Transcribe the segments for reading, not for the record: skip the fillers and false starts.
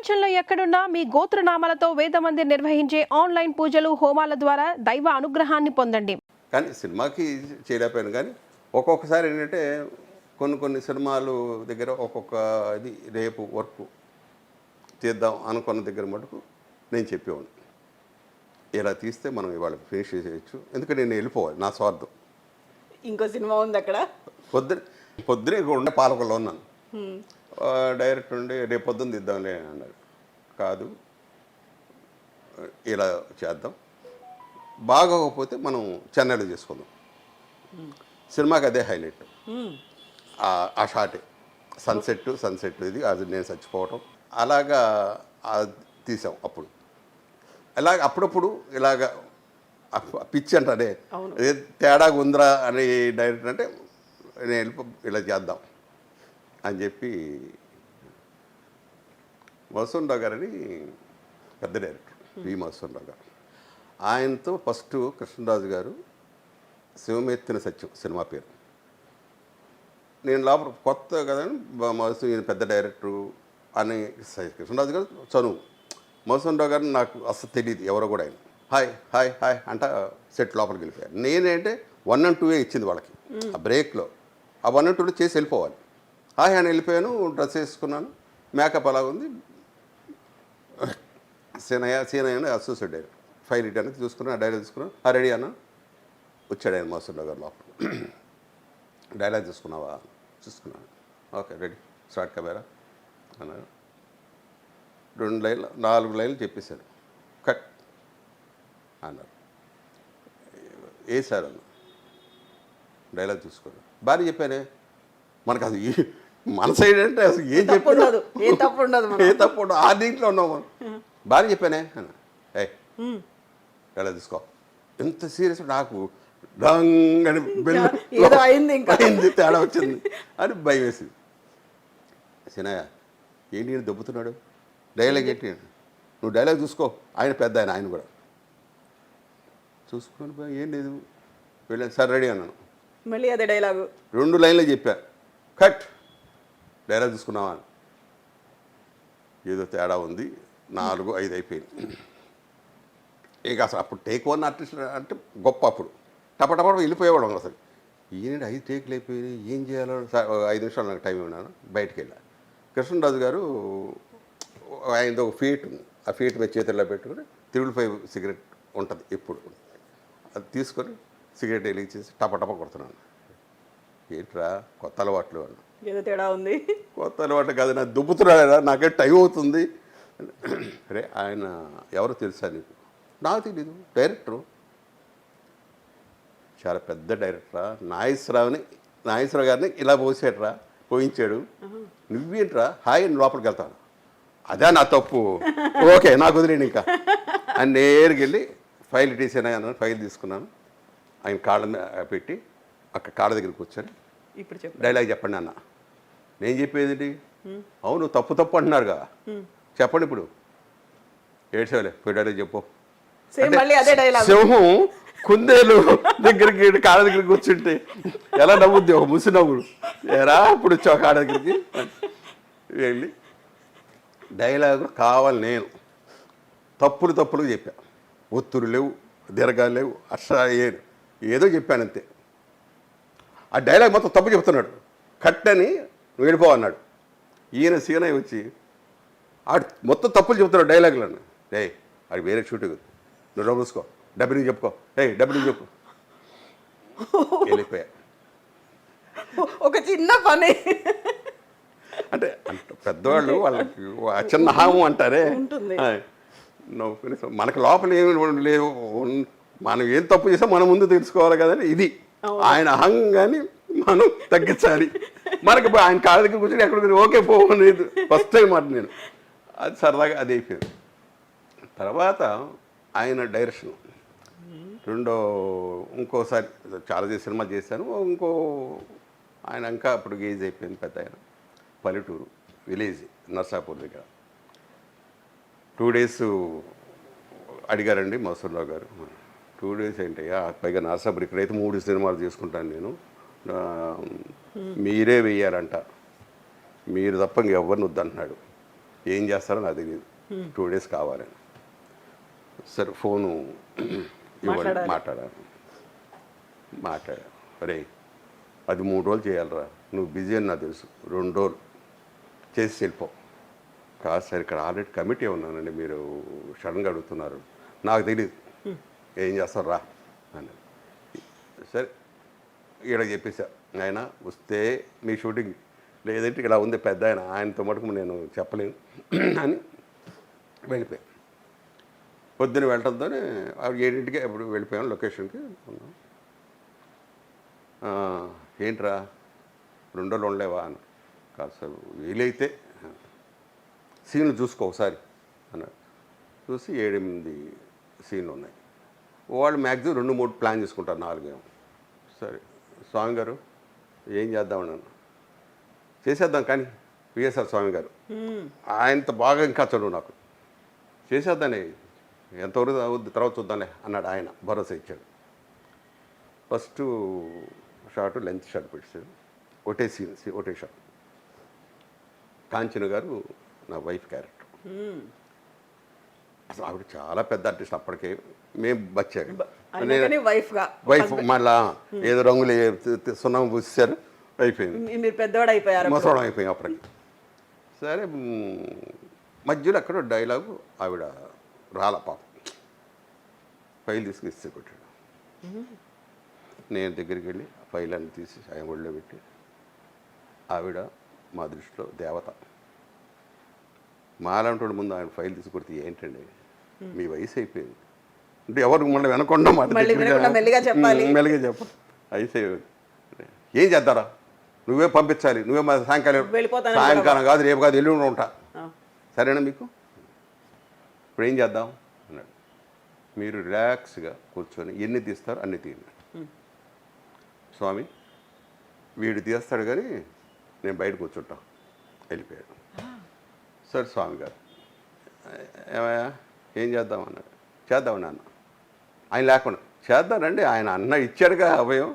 ప్రపంచంలో ఎక్కడున్నా మీ గోత్రనామాలతో వేదమందిర్ నిర్వహించే ఆన్లైన్ పూజలు హోమాల ద్వారా దైవ అనుగ్రహాన్ని పొందండి. కానీ సినిమాకి చేయలేకపోయాను. కానీ ఒక్కొక్కసారి ఏంటంటే కొన్ని సినిమాలు దగ్గర ఒక్కొక్క ఇది రేపు వర్క్ చేద్దాం అనుకున్న దగ్గర మటుకు నేను చెప్పేవాడిని, ఇలా తీస్తే మనం ఇవాళ ఫినిష్ చేయొచ్చు. ఎందుకంటే నేను వెళ్ళిపోవాలి, నా స్వార్థం. ఇంకో సినిమా ఉంది అక్కడ. పొద్దునే ఉండే పాలకుల్లో ఉన్నాను. డైరెక్టర్ ఉండి రేపు పొద్దున్న తీద్దాంలే అన్నాడు. కాదు, ఇలా చేద్దాం, బాగోకపోతే మనం చెన్నైలో చేసుకుందాం. సినిమాకి అదే హైలైట్, ఆ షాటే సన్సెట్ ఇది, అది నేను చచ్చిపోవటం అలాగా తీసాం. అప్పుడు అప్పుడప్పుడు ఇలాగ పిచ్చి అంటారే, తేడాగా ఉందిరా అని డైరెక్టర్ అంటే నేను ఇలా చేద్దాం అని చెప్పి మధుసూదన్ గారని పెద్ద డైరెక్టర్ వి మధుసూదన్ గారు, ఆయనతో ఫస్ట్ కృష్ణరాజు గారు శివమెత్తిన సత్యం సినిమా పేరు. నేను లోపల కొత్త కదా మధుసూదన్ పెద్ద డైరెక్టరు అని, కృష్ణరాజు గారు చనువు, మధుసూదన్ గారు నాకు అసలు తెలియదు ఎవరో కూడా. ఆయన హాయ్ హాయ్ హాయ్ అంట సెట్ లోపలికి వెళ్ళిపోయారు. నేనేంటే 1 and 2 ఇచ్చింది వాళ్ళకి ఆ బ్రేక్లో, ఆ 1 and 2 చేసి వెళ్ళిపోవాలి. హాయ్ అని వెళ్ళిపోయాను, డ్రెస్ వేసుకున్నాను, మేకప్ అలా ఉంది. సీనయ్య అని అసోసియేట్ డైరెక్టర్ ఫైల్ ఇటానికి చూసుకున్నాను, ఆ డైలాగ్ తీసుకున్నాను, రెడీ అన్న వచ్చాడు ఆయన మధుసూదన్ గారు లోపల. డైలాగ్ చూసుకున్నావా? చూసుకున్నాను. ఓకే రెడీ, స్టార్ట్ కెమెరా అన్నారు. 2 లైన్లు 4 లైన్లు చెప్పేశారు, కట్ అన్నారు. ఏ సార్ అన్న డైలాగ్ చూసుకోండి, బాగా చెప్పానే. మనకు అది మన సైడ్ అంటే అసలు ఏం చెప్పాడు, ఏ తప్పు ఉండదు, ఆ దీంట్లో ఉన్నాం మనం. బాగా చెప్పానే అన్న, డైలాగ్ తీసుకో. ఎంత సీరియస్, నాకు డంగని అయింది, తేడా వచ్చింది అని భయం వేసింది. సినయ్య ఏంటి దెబ్బతున్నాడు, డైలాగ్ ఏంటి, నువ్వు డైలాగ్ చూసుకో. ఆయన పెద్ద ఆయన కూడా చూసుకొని ఏం లేదు వెళ్ళాను. సార్ రెడీ అన్నాను, మళ్ళీ అదే డైలాగు 2 లైన్లు చెప్పా, కట్. డైలాగ్ చూసుకున్నావా? ఏదో తేడా ఉంది, 4, 5 అయిపోయింది. ఇక అసలు అప్పుడు టేక్ 1 ఆర్టిస్ట్ అంటే గొప్ప. అప్పుడు టపటపట వెళ్ళిపోయేవాడు. అసలు ఈయన 5 టేకులు అయిపోయి ఏం చేయాలో 5 నిమిషాలు నాకు టైం ఉన్నాను. బయటికి వెళ్ళా. కృష్ణరాజు గారు ఆయనతో ఒక ఫీట్ ఉంది, ఆ ఫీట్ మీద చేతుల్లో పెట్టుకుని 355 సిగరెట్ ఉంటుంది ఎప్పుడు, అది తీసుకొని సిగరెట్ వెలిగించేసి టపటప కొడుతున్నాను. ఏంట్రా కొత్త అలవాట్లు అన్న. ఏదో తేడా ఉంది, కొత్త అలవాటు కాదు, నాకు దుబ్బుతున్నాడా, నాకే టైం అవుతుంది. అరే ఆయన ఎవరు తెలుసా నీకు? నాకు తెలీదు, డైరెక్టరు, చాలా పెద్ద డైరెక్టరా, నాగేశ్వరరావు గారిని ఇలా పోయించాడు. నువ్వేంట్రా హాయ్ అని లోపలికి వెళ్తాను. అదే నా తప్పు, ఓకే నాకు వదిలేను ఇంకా అని నేరుగా వెళ్ళి ఫైల్ ఇటేసాను అన్నాను. ఫైల్ తీసుకున్నాను, ఆయన కాళ్ళ పెట్టి అక్కడ కాళ్ళ దగ్గర కూర్చొని ఇప్పుడు డైలాగ్ చెప్పండి అన్న. నేను చెప్పేది అవును తప్పు అంటున్నారుగా, చెప్పండి ఇప్పుడు. ఏడ్చేవాలే పోయి డైలాగ్ చెప్పు. సింహం కుందేలు దగ్గరికి కాళ్ళ దగ్గరికి కూర్చుంటే ఎలా నవ్వుద్ది, ఒక ముసి నవ్వుడు. ఎరా ఇప్పుడు వచ్చావు కాళ్ళ దగ్గరికి వెళ్ళి డైలాగు కావాలి. నేను తప్పులు చెప్పా, ఒత్తులు లేవు, దీర్ఘాలు లేవు, ఏదో చెప్పాను అంతే. ఆ డైలాగ్ మొత్తం తప్పు చెప్తున్నాడు. కట్ అని నువ్వు వెళ్ళిపో అన్నాడు. ఈయన సీనయ్య వచ్చి ఆడు మొత్తం తప్పులు చెప్తున్నాడు డైలాగులను. అది వేరే షూటింగ్, నువ్వు డబ్బు చూసుకో, డబ్బిని చెప్పుకో, డబ్బిని చెప్పు. వెళ్ళిపోయా. ఒక చిన్న పని అంటే పెద్దవాళ్ళు వాళ్ళకి చిన్న హాము అంటారే, మనకు లోపల ఏమి లేవు, మనం ఏం తప్పు చేసాం మన ముందు తెలుసుకోవాలి కదండి. ఇది ఆయన అహంగాన్ని మనం తగ్గించాలి. మనకి ఆయన కాళ్ళ దగ్గర కూర్చొని ఎక్కడ ఓకే పోలేదు ఫస్ట్ టైం మాట. నేను అది సరదాగా అది అయిపోయింది. తర్వాత ఆయన డైరెక్షన్ ఇంకోసారి చాలా సినిమా చేశాను. ఆయన ఇంకా అప్పుడు గేజ్ అయిపోయింది పెద్ద ఆయన. పల్లెటూరు విలేజ్ నర్సాపూర్ దగ్గర 2 days అడిగారండి మధుసూదన్ గారు. 2 days ఏంటయ్యా, పైగా నర్సాపూర్ ఇక్కడైతే 3 సినిమాలు చేసుకుంటాను నేను, మీరే వెయ్యారంట, మీరు తప్ప ఇంకెవ్వరిని వద్దంటున్నాడు. ఏం చేస్తారో నాకు తెలియదు 2 days కావాలని. సరే ఫోను ఇవ్వండి మాట్లాడాను. అరే అది 3 రోజులు చేయాలరా, నువ్వు బిజీ అని నాకు తెలుసు, 2 రోజులు చేసి వెళ్ళిపో. కాదు సార్ ఇక్కడ ఆల్రెడీ కమిటీ ఉన్నానండి, మీరు సడన్గా అడుగుతున్నారు, నాకు తెలియదు, ఏం చేస్తారు రా అని. సరే ఇక్కడ చెప్పేసా, ఆయన వస్తే మీ షూటింగ్, లేదంటే ఇక్కడ ఉంది పెద్ద ఆయనతో మటుకు నేను చెప్పలేను అని వెళ్ళిపోయాను. పొద్దున్న వెళ్ళటంతోనే 7ంటికే ఎప్పుడు వెళ్ళిపోయాను లొకేషన్కి. ఉన్నాం. ఏంట్రా 2 రోజులు ఉండలేవా అని. కాదు సార్ వీలైతే సీన్లు చూసుకో ఒకసారి అన్నాడు. చూసి 7-8 సీన్లు ఉన్నాయి. వాళ్ళు మ్యాక్సిమం 2-3 ప్లాన్ చేసుకుంటారు, 4 ఏమో. సరే స్వామి గారు ఏం చేద్దామన్నాను. చేసేద్దాం కానీ పిఎస్ఆర్ స్వామి గారు ఆయనతో బాగా ఇంకా చదువు నాకు, చేసేద్దానే ఎంతవరకు అవుద్ది తర్వాత చూద్దాంలే అన్నాడు. ఆయన భరోసా ఇచ్చాడు. ఫస్ట్ షార్ట్ లెంత్ షార్ట్ పెట్టాడు, ఒకటే సీన్ ఒకటే షాట్. కాంచన గారు నా వైఫ్ క్యారెక్టర్. అసలు ఆవిడ చాలా పెద్ద ఆర్టిస్ట్ అప్పటికే, మేము బచ్చాడు వైఫ్. మళ్ళా ఏదో రంగులు సున్నం పూసారు, అయిపోయింది, మీరు పెద్దవాడు అయిపోయారు, ముసలం అయిపోయింది అప్పటికి. సరే మధ్యలో అక్కడ డైలాగు ఆవిడ రాలా పాపం, ఫైల్ తీసుకుని ఇస్తే కొట్టాడు. నేను దగ్గరికి వెళ్ళి ఫైల్ అన్ని తీసి ఆయన ఒళ్ళో పెట్టి, ఆవిడ మా దృష్టిలో దేవత. మాలాంటి ముందు ఆయన ఫైల్ తీసి కొడితే ఏంటండి మీ వయసు అయిపోయింది అంటే ఎవరు మళ్ళీ వెనకుండా మాట మెల్లిగా చెప్పాలి, వయసు అయిపోయింది, ఏం చేద్దారా, నువ్వే పంపించాలి, నువ్వే మా సాయంకాలం కాదు రేపు కాదు ఎల్లుండి ఉంటా, సరేనా మీకు, ఇప్పుడు ఏం చేద్దాం అన్నాడు. మీరు రిలాక్స్గా కూర్చొని ఎన్ని తీస్తారో అన్ని తీయండి స్వామి, వీడు తీస్తాడు కానీ నేను బయట కూర్చుంటాం. వెళ్ళిపోయాడు. సరే స్వామి గారు ఏమయ్యా ఏం చేద్దాం అన్నాడు. చేద్దాం నాన్న, ఆయన లేకుండా చేద్దానండి, ఆయన అన్న ఇచ్చాడుగా అభయం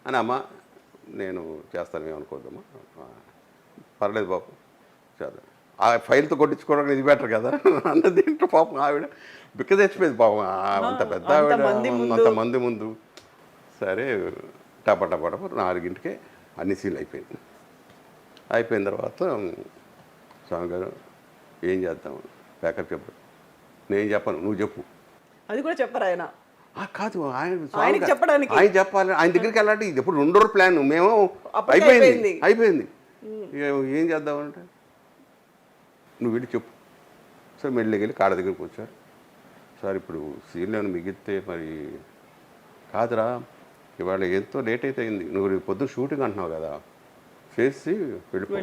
అని. అమ్మ నేను చేస్తాను ఏమనుకోద్దమ్మా, పర్లేదు బాబు చేద్దాం, ఆ ఫైల్తో కొట్టించుకోవడానికి ఇది బెటర్ కదా అన్నది. ఏంటో పాపం ఆవిడ బిక్క తెచ్చిపోయింది పాపం, అంత పెద్ద ఆవిడ అంతమంది ముందు. సరే టపటపట 4ంటికే అన్ని సీన్లు అయిపోయింది. అయిపోయిన తర్వాత స్వామి గారు ఏం చేద్దాం, ప్యాకప్ చెప్పు. నేను చెప్పను, నువ్వు చెప్పు. అది కూడా చెప్పరు ఆయన. కాదు ఆయన చెప్పడానికి, ఆయన చెప్పాలి, ఆయన దగ్గరికి వెళ్ళాలి. ఇది ఎప్పుడు 2 రోజుల ప్లాన్, మేము అయిపోయింది ఏం చేద్దామంటే నువ్వు వెళ్ళి చెప్పు. సో మెల్లికి వెళ్ళి కాడ దగ్గరికి వచ్చారు. సార్ ఇప్పుడు సీన్లు ఏమైనా మిగిలితే మరి, కాదురా ఇవాళ ఎంతో లేట్ అయితే అయింది, నువ్వు పొద్దున్న షూటింగ్ అంటున్నావు కదా, చేసి వెళ్ళిపో.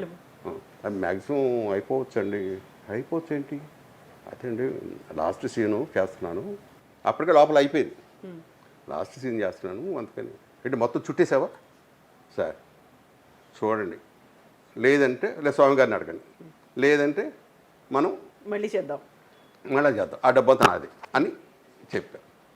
అది మ్యాక్సిమం అయిపోవచ్చండి. అయిపోవచ్చు ఏంటి, అదే అండి లాస్ట్ సీను చేస్తున్నాను, అప్పటికే లోపల అయిపోయింది, లాస్ట్ సీన్ చేస్తున్నాను అందుకని. అంటే మొత్తం చుట్టేసావా సార్, చూడండి లేదంటే స్వామి గారిని అడగండి, లేదంటే మనం మళ్ళీ చేద్దాం, ఆ డబ్బంతా నాది అని చెప్పా.